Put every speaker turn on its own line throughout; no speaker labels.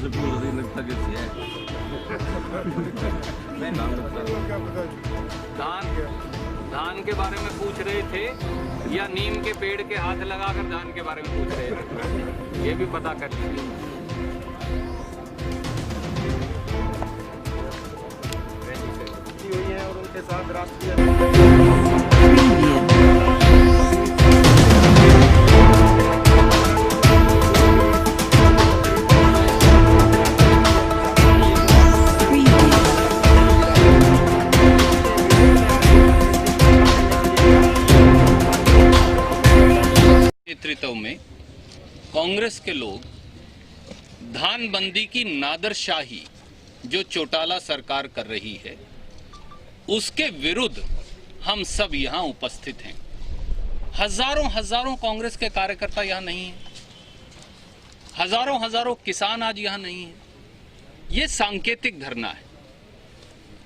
से पूछ रही लगता कैसी है।
धान के बारे में पूछ रहे थे या नीम के पेड़ के हाथ लगाकर धान के बारे में पूछ रहे थे, ये भी पता कर लीजिए।
और उनके साथ राष्ट्रीय
नेतृत्व में कांग्रेस के लोग धानबंदी की नादरशाही जो चौटाला सरकार कर रही है उसके विरुद्ध हम सब यहां उपस्थित हैं। हजारों कांग्रेस के कार्यकर्ता यहां नहीं हैं, हजारों किसान आज यहां नहीं हैं। ये सांकेतिक धरना है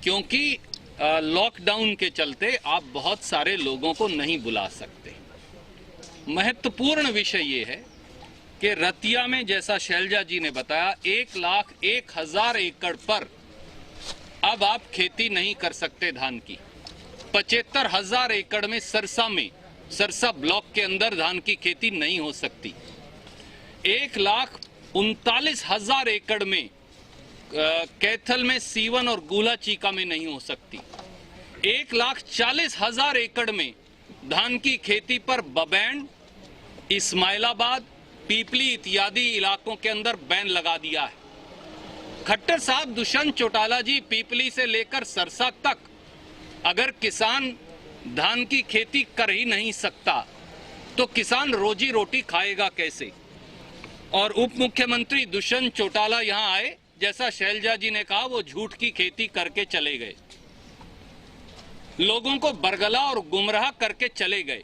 क्योंकि लॉकडाउन के चलते आप बहुत सारे लोगों को नहीं बुला सकते। महत्वपूर्ण विषय ये है कि रतिया में, जैसा शैलजा जी ने बताया, 1,01,000 एकड़ पर अब आप खेती नहीं कर सकते धान की। 75,000 एकड़ में सरसा ब्लॉक के अंदर धान की खेती नहीं हो सकती। 1,39,000 एकड़ में कैथल में सीवन और गुला चीका में नहीं हो सकती। 1,40,000 एकड़ में धान की खेती पर बबैंड, इस्माइलाबाद, पीपली इत्यादि इलाकों के अंदर बैन लगा दिया है। खट्टर साहब, दुष्यंत चौटाला जी, पीपली से लेकर सरसा तक अगर किसान धान की खेती कर ही नहीं सकता तो किसान रोजी रोटी खाएगा कैसे? और उप मुख्यमंत्री दुष्यंत चौटाला यहां आए, जैसा शैलजा जी ने कहा, वो झूठ की खेती करके चले गए, लोगों को बरगला और गुमराह करके चले गए।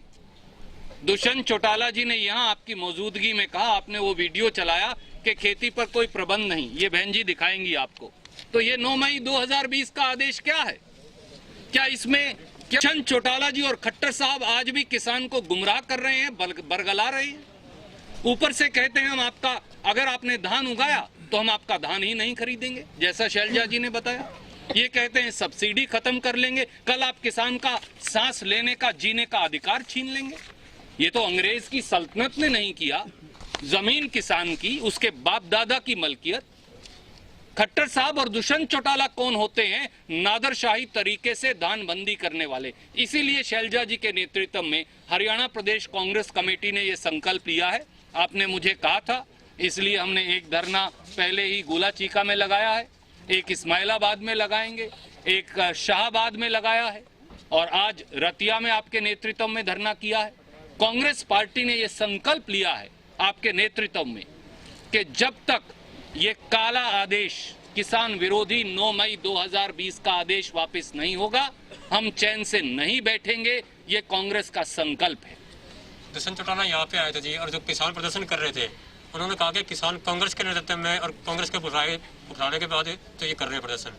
दुष्यंत चौटाला जी ने यहां आपकी मौजूदगी में कहा, आपने वो वीडियो चलाया कि खेती पर कोई प्रबंध नहीं। ये बहन जी दिखाएंगी आपको। तो ये 9 मई 2020 का आदेश क्या है? क्या इसमें दुष्यंत चौटाला जी और खट्टर साहब आज भी किसान को गुमराह कर रहे हैं, बरगला रहे हैं? ऊपर से कहते हैं हम आपका, अगर आपने धान उगाया तो हम आपका धान ही नहीं खरीदेंगे, जैसा शैलजा जी ने बताया। ये कहते हैं सब्सिडी खत्म कर लेंगे, कल आप किसान का सांस लेने का, जीने का अधिकार छीन लेंगे। ये तो अंग्रेज की सल्तनत ने नहीं किया, जमीन किसान की, उसके बाप दादा की मलकियत। खट्टर साहब और दुष्यंत चौटाला कौन होते हैं? नादरशाही तरीके से धानबंदी करने वाले। इसीलिए शैलजा जी के नेतृत्व में हरियाणा प्रदेश कांग्रेस कमेटी ने यह संकल्प लिया है। आपने मुझे कहा था, इसलिए हमने एक धरना पहले ही गोला चीका में लगाया है, एक इस्माइलाबाद में लगाएंगे, एक शाहबाद में लगाया है और आज रतिया में आपके नेतृत्व में धरना किया है। कांग्रेस पार्टी ने यह संकल्प लिया है आपके नेतृत्व में कि जब तक ये काला आदेश, किसान विरोधी 9 मई 2020 का आदेश वापस नहीं होगा, हम चैन से नहीं बैठेंगे। ये कांग्रेस का संकल्प है।
दुष्यंत चौटाला यहाँ पे आए थे जी, और जो किसान प्रदर्शन कर रहे थे, उन्होंने कहा कि किसान कांग्रेस के नेतृत्व में और कांग्रेस के उठाने के बाद तो ये कर रहे हैं प्रदर्शन।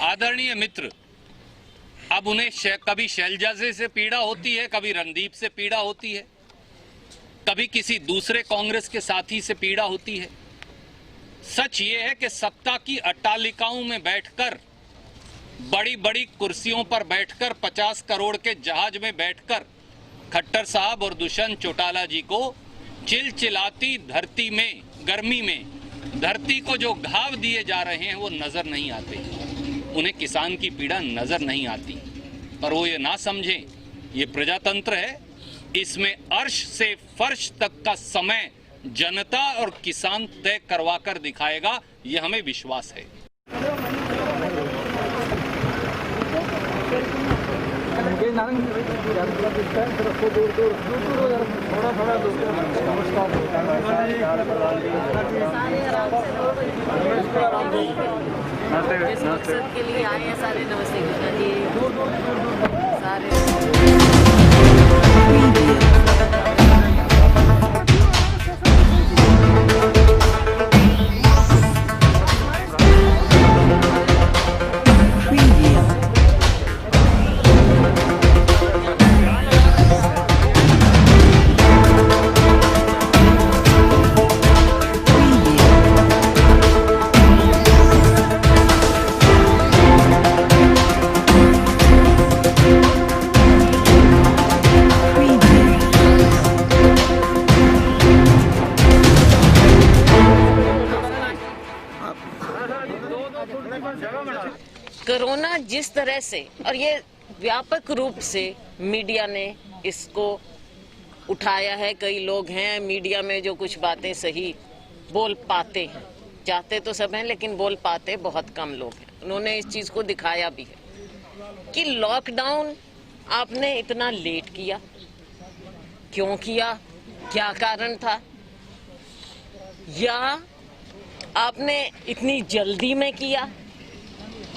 आदरणीय मित्र, अब उन्हें कभी शैलजा से पीड़ा होती है, कभी रणदीप से पीड़ा होती है, कभी किसी दूसरे कांग्रेस के साथी से पीड़ा होती है। सच ये है कि सत्ता की अट्टालिकाओं में बैठकर, बड़ी बड़ी कुर्सियों पर बैठकर, 50 करोड़ के जहाज में बैठकर खट्टर साहब और दुष्यंत चौटाला जी को चिलचिलाती धरती में, गर्मी में धरती को जो घाव दिए जा रहे हैं वो नजर नहीं आते। उन्हें किसान की पीड़ा नजर नहीं आती, पर वो ये ना समझें, ये प्रजातंत्र है, इसमें अर्श से फर्श तक का समय जनता और किसान तय करवा कर दिखाएगा, ये हमें विश्वास है।
इस मकसद के लिए आए हैं सारे। नमस्ते कृष्णा जी, सारे कोरोना जिस तरह से, और ये व्यापक रूप से मीडिया ने इसको उठाया है, कई लोग हैं मीडिया में जो कुछ बातें सही बोल पाते हैं, चाहते तो सब हैं लेकिन बोल पाते बहुत कम लोग हैं। उन्होंने इस चीज को दिखाया भी है कि लॉकडाउन आपने इतना लेट किया, क्यों किया, क्या कारण था, या आपने इतनी जल्दी में किया,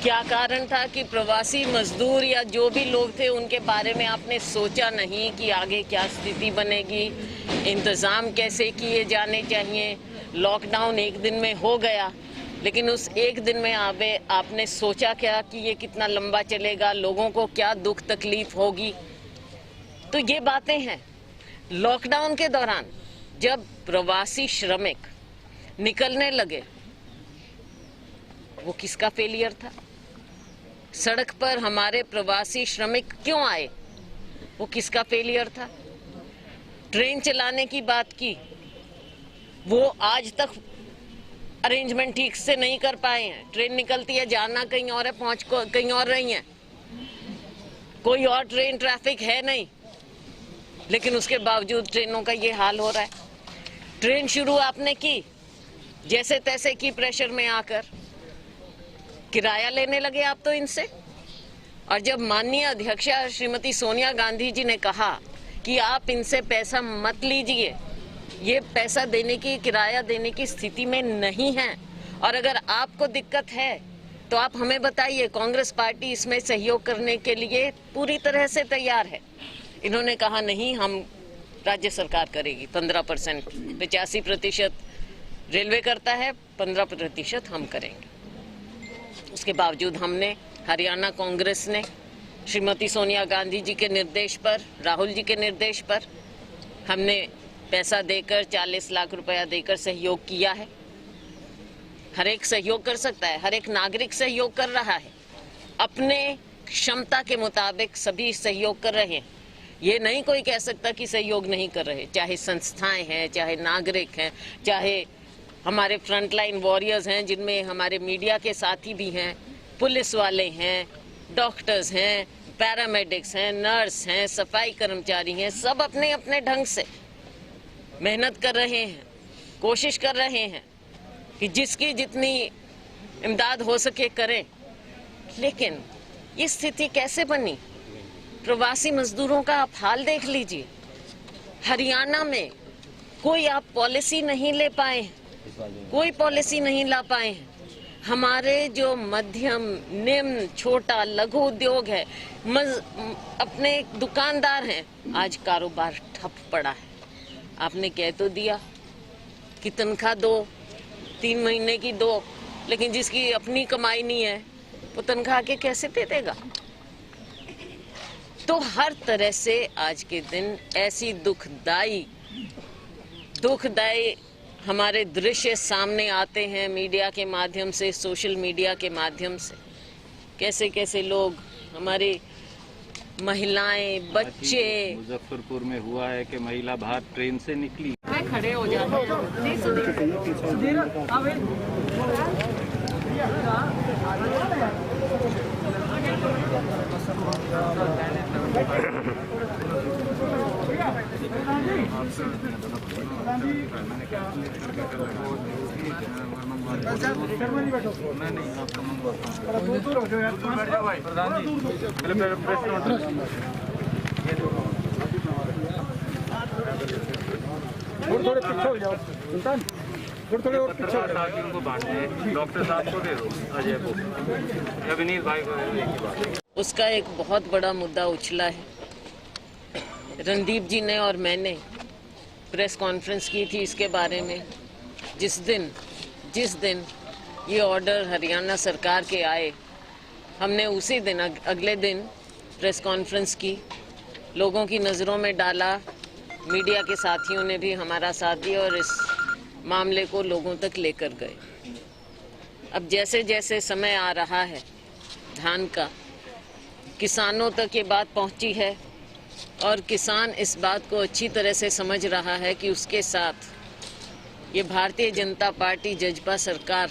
क्या कारण था कि प्रवासी मजदूर या जो भी लोग थे उनके बारे में आपने सोचा नहीं कि आगे क्या स्थिति बनेगी, इंतज़ाम कैसे किए जाने चाहिए। लॉकडाउन एक दिन में हो गया, लेकिन उस एक दिन में आपने सोचा क्या कि ये कितना लंबा चलेगा, लोगों को क्या दुख तकलीफ होगी। तो ये बातें हैं। लॉकडाउन के दौरान जब प्रवासी श्रमिक निकलने लगे, वो किसका फेलियर था? सड़क पर हमारे प्रवासी श्रमिक क्यों आए, वो किसका फेलियर था? ट्रेन चलाने की बात की, वो आज तक अरेंजमेंट ठीक से नहीं कर पाए हैं। ट्रेन निकलती है, जाना कहीं और है, पहुंच कहीं और रही है, कोई और ट्रेन ट्रैफिक है नहीं, लेकिन उसके बावजूद ट्रेनों का ये हाल हो रहा है। ट्रेन शुरू आपने की, जैसे तैसे की प्रेशर में आकर किराया लेने लगे आप तो इनसे। और जब माननीय अध्यक्षा श्रीमती सोनिया गांधी जी ने कहा कि आप इनसे पैसा मत लीजिए, ये पैसा देने की, किराया देने की स्थिति में नहीं है, और अगर आपको दिक्कत है तो आप हमें बताइए, कांग्रेस पार्टी इसमें सहयोग करने के लिए पूरी तरह से तैयार है। इन्होंने कहा नहीं, हम राज्य सरकार करेगी 15%, 85% रेलवे करता है, 15% हम करेंगे। उसके बावजूद हमने, हरियाणा कांग्रेस ने श्रीमती सोनिया गांधी जी के निर्देश पर, राहुल जी के निर्देश पर हमने पैसा देकर 40 लाख रुपया देकर सहयोग किया है। हर एक सहयोग कर सकता है, हर एक नागरिक सहयोग कर रहा है, अपने क्षमता के मुताबिक सभी सहयोग कर रहे हैं। ये नहीं कोई कह सकता कि सहयोग नहीं कर रहे, चाहे संस्थाएं हैं, चाहे नागरिक हैं, चाहे हमारे फ्रंटलाइन वॉरियर्स हैं जिनमें हमारे मीडिया के साथी भी हैं, पुलिस वाले हैं, डॉक्टर्स हैं, पैरामेडिक्स हैं, नर्स हैं, सफाई कर्मचारी हैं, सब अपने अपने ढंग से मेहनत कर रहे हैं, कोशिश कर रहे हैं कि जिसकी जितनी इमदाद हो सके करें। लेकिन ये स्थिति कैसे बनी? प्रवासी मजदूरों का आप हाल देख लीजिए। हरियाणा में कोई आप पॉलिसी नहीं ले पाए हैं, कोई पॉलिसी नहीं ला पाए हैं। हमारे जो मध्यम, निम्न, छोटा, लघु उद्योग है, अपने दुकानदार हैं, आज कारोबार ठप पड़ा है। आपने कह तो दिया कि तनख्वाह दो, 3 महीने की दो, लेकिन जिसकी अपनी कमाई नहीं है वो तनख्वाह के कैसे दे देगा? तो हर तरह से आज के दिन ऐसी दुखदाई हमारे दृश्य सामने आते हैं मीडिया के माध्यम से, सोशल मीडिया के माध्यम से। कैसे कैसे लोग, हमारे महिलाएं, बच्चे।
मुजफ्फरपुर में हुआ है कि महिला बाहर ट्रेन से निकली,
खड़े हो जाते
थोड़े पीछे हो जाओ सुल्तान, थोड़े और पीछे
उनको बांटने, डॉक्टर साहब को दे दो, अजय को, अविनीत भाई को एक ही बात।
उसका एक बहुत बड़ा मुद्दा उछला है। रणदीप जी ने और मैंने प्रेस कॉन्फ्रेंस की थी इसके बारे में। जिस दिन ये ऑर्डर हरियाणा सरकार के आए, हमने उसी दिन, अगले दिन प्रेस कॉन्फ्रेंस की, लोगों की नज़रों में डाला, मीडिया के साथियों ने भी हमारा साथ दिया और इस मामले को लोगों तक लेकर गए। अब जैसे जैसे समय आ रहा है धान का, किसानों तक ये बात पहुंची है और किसान इस बात को अच्छी तरह से समझ रहा है कि उसके साथ ये भारतीय जनता पार्टी, जजपा सरकार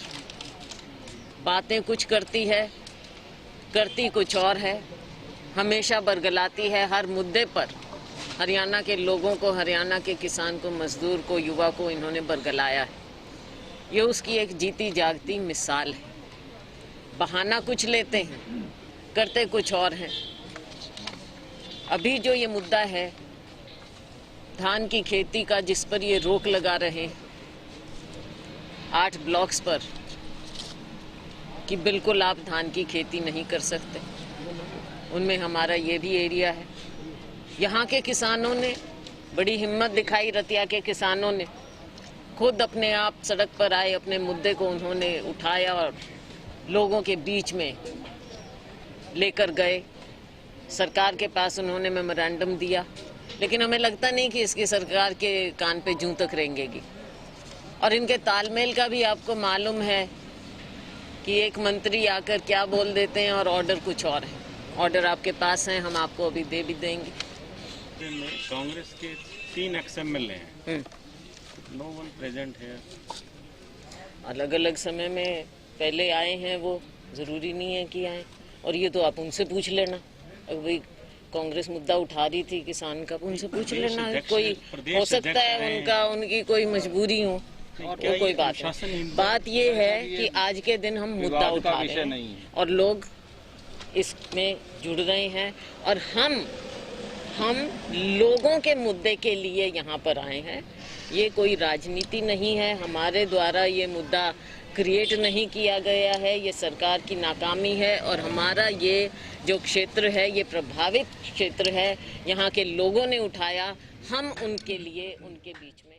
बातें कुछ करती है करती कुछ और है, हमेशा बरगलाती है हर मुद्दे पर। हरियाणा के लोगों को, हरियाणा के किसान को, मजदूर को, युवा को इन्होंने बरगलाया है। ये उसकी एक जीती जागती मिसाल है। बहाना कुछ लेते हैं, करते कुछ और हैं। अभी जो ये मुद्दा है धान की खेती का, जिस पर ये रोक लगा रहे हैं 8 ब्लॉक्स पर कि बिल्कुल आप धान की खेती नहीं कर सकते, उनमें हमारा ये भी एरिया है। यहाँ के किसानों ने बड़ी हिम्मत दिखाई, रतिया के किसानों ने खुद अपने आप सड़क पर आए, अपने मुद्दे को उन्होंने उठाया और लोगों के बीच में लेकर गए। सरकार के पास उन्होंने मेमोरेंडम दिया, लेकिन हमें लगता नहीं कि इसकी सरकार के कान पे जूं तक रेंगेगी। और इनके तालमेल का भी आपको मालूम है कि एक मंत्री आकर क्या बोल देते हैं और ऑर्डर कुछ और है। ऑर्डर आपके पास हैं, हम आपको अभी दे भी देंगे।
कांग्रेस के 3 एक्स-एमएलए हैं, नो वन प्रेजेंट है।
अलग अलग समय में पहले आए हैं, वो ज़रूरी नहीं है कि आए। और ये तो आप उनसे पूछ लेना, अभी कांग्रेस मुद्दा उठा रही थी किसान का, उनसे पूछ लेना। कोई हो सकता है उनकी कोई मजबूरी हो, और वो कोई बात नहीं। बात ये है कि आज के दिन हम मुद्दा उठा रहे हैं और लोग इसमें जुड़ रहे हैं, और हम लोगों के मुद्दे के लिए यहाँ पर आए हैं। ये कोई राजनीति नहीं है, हमारे द्वारा ये मुद्दा क्रिएट नहीं किया गया है, ये सरकार की नाकामी है। और हमारा ये जो क्षेत्र है ये प्रभावित क्षेत्र है, यहाँ के लोगों ने उठाया, हम उनके लिए उनके बीच में